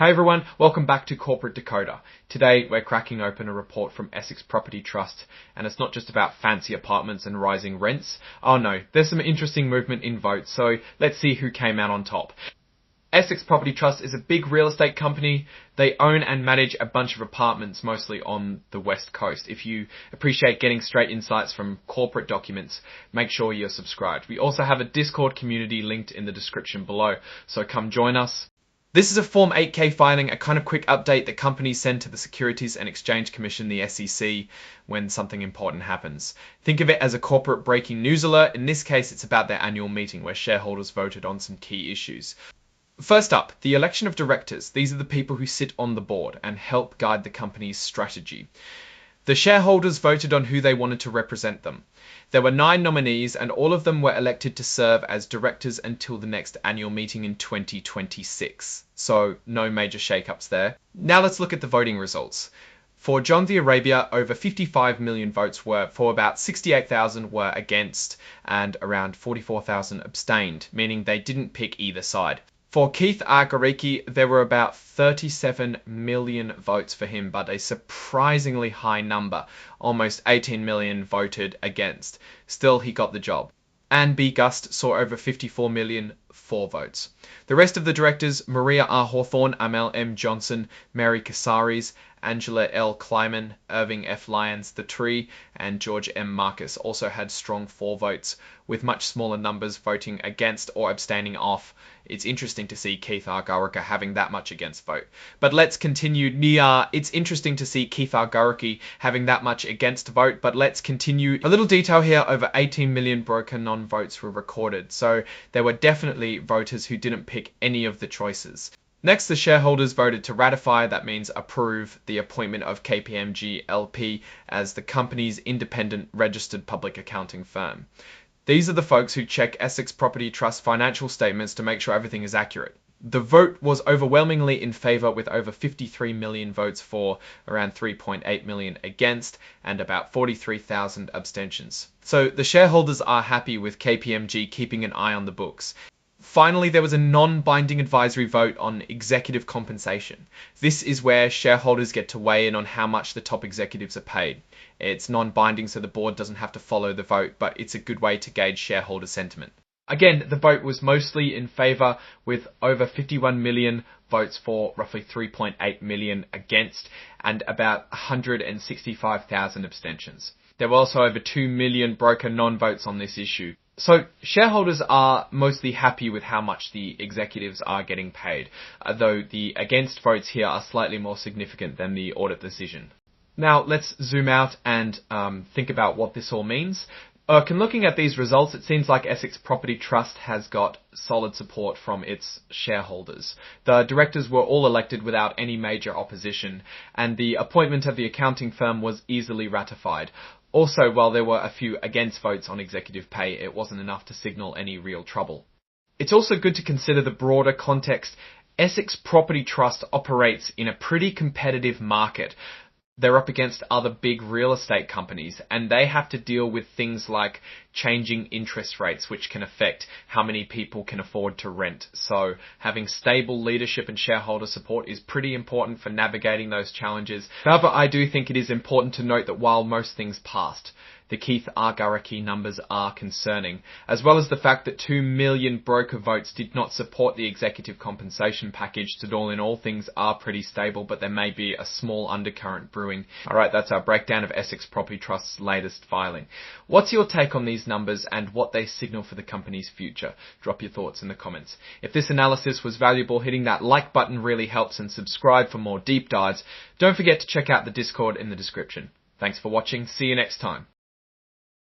Hi everyone, welcome back to Corporate Decoder. Today we're cracking open a report from Essex Property Trust, and it's not just about fancy apartments and rising rents. Oh no, there's some interesting movement in votes, so let's see who came out on top. Essex Property Trust is a big real estate company. They own and manage a bunch of apartments, mostly on the West Coast. If you appreciate getting straight insights from corporate documents, make sure you're subscribed. We also have a Discord community linked in the description below, so come join us. This is a Form 8K filing, a kind of quick update that companies send to the Securities and Exchange Commission, the SEC, when something important happens. Think of it as a corporate breaking news alert. In this case, it's about their annual meeting where shareholders voted on some key issues. First up, the election of directors. These are the people who sit on the board and help guide the company's strategy. The shareholders voted on who they wanted to represent them. There were 9 nominees and all of them were elected to serve as directors until the next annual meeting in 2026. So no major shakeups there. Now let's look at the voting results. For John the Arabia, over 55 million votes were for, about 68,000 were against, and around 44,000 abstained, meaning they didn't pick either side. For Keith R. Gariki, there were about 37 million votes for him, but a surprisingly high number. Almost 18 million voted against. Still, he got the job. Anne B. Gust saw over 54 million for votes. The rest of the directors, Maria R. Hawthorne, Amel M. Johnson, Mary Casares, Angela L. Kleiman, Irving F. Lyons III, and George M. Marcus also had strong for votes, with much smaller numbers voting against or abstaining off. It's interesting to see Keith R. Gariki having that much against vote. But let's continue. It's interesting to see Keith R. Gariki having that much against vote, but let's continue. A little detail here, over 18 million broker non-votes were recorded, so there were definitely voters who didn't pick any of the choices. Next, the shareholders voted to ratify, that means approve, the appointment of KPMG LP as the company's independent registered public accounting firm. These are the folks who check Essex Property Trust financial statements to make sure everything is accurate. The vote was overwhelmingly in favour, with over 53 million votes for, around 3.8 million against, and about 43,000 abstentions. So the shareholders are happy with KPMG keeping an eye on the books. Finally, there was a non-binding advisory vote on executive compensation. This is where shareholders get to weigh in on how much the top executives are paid. It's non-binding, so the board doesn't have to follow the vote, but it's a good way to gauge shareholder sentiment. Again, the vote was mostly in favour, with over 51 million votes for, roughly 3.8 million against, and about 165,000 abstentions. There were also over 2 million broker non-votes on this issue. So shareholders are mostly happy with how much the executives are getting paid, though the against votes here are slightly more significant than the audit decision. Now let's zoom out and think about what this all means. Looking at these results, it seems like Essex Property Trust has got solid support from its shareholders. The directors were all elected without any major opposition, and the appointment of the accounting firm was easily ratified. Also, while there were a few against votes on executive pay, it wasn't enough to signal any real trouble. It's also good to consider the broader context. Essex Property Trust operates in a pretty competitive market. They're up against other big real estate companies, and they have to deal with things like changing interest rates, which can affect how many people can afford to rent. So having stable leadership and shareholder support is pretty important for navigating those challenges. However, I do think it is important to note that while most things passed, the Keith R. Gariki numbers are concerning, as well as the fact that 2 million broker votes did not support the executive compensation package. So all in all, things are pretty stable, but there may be a small undercurrent brewing. Alright, that's our breakdown of Essex Property Trust's latest filing. What's your take on these numbers and what they signal for the company's future? Drop your thoughts in the comments. If this analysis was valuable, hitting that like button really helps, and subscribe for more deep dives. Don't forget to check out the Discord in the description. Thanks for watching. See you next time.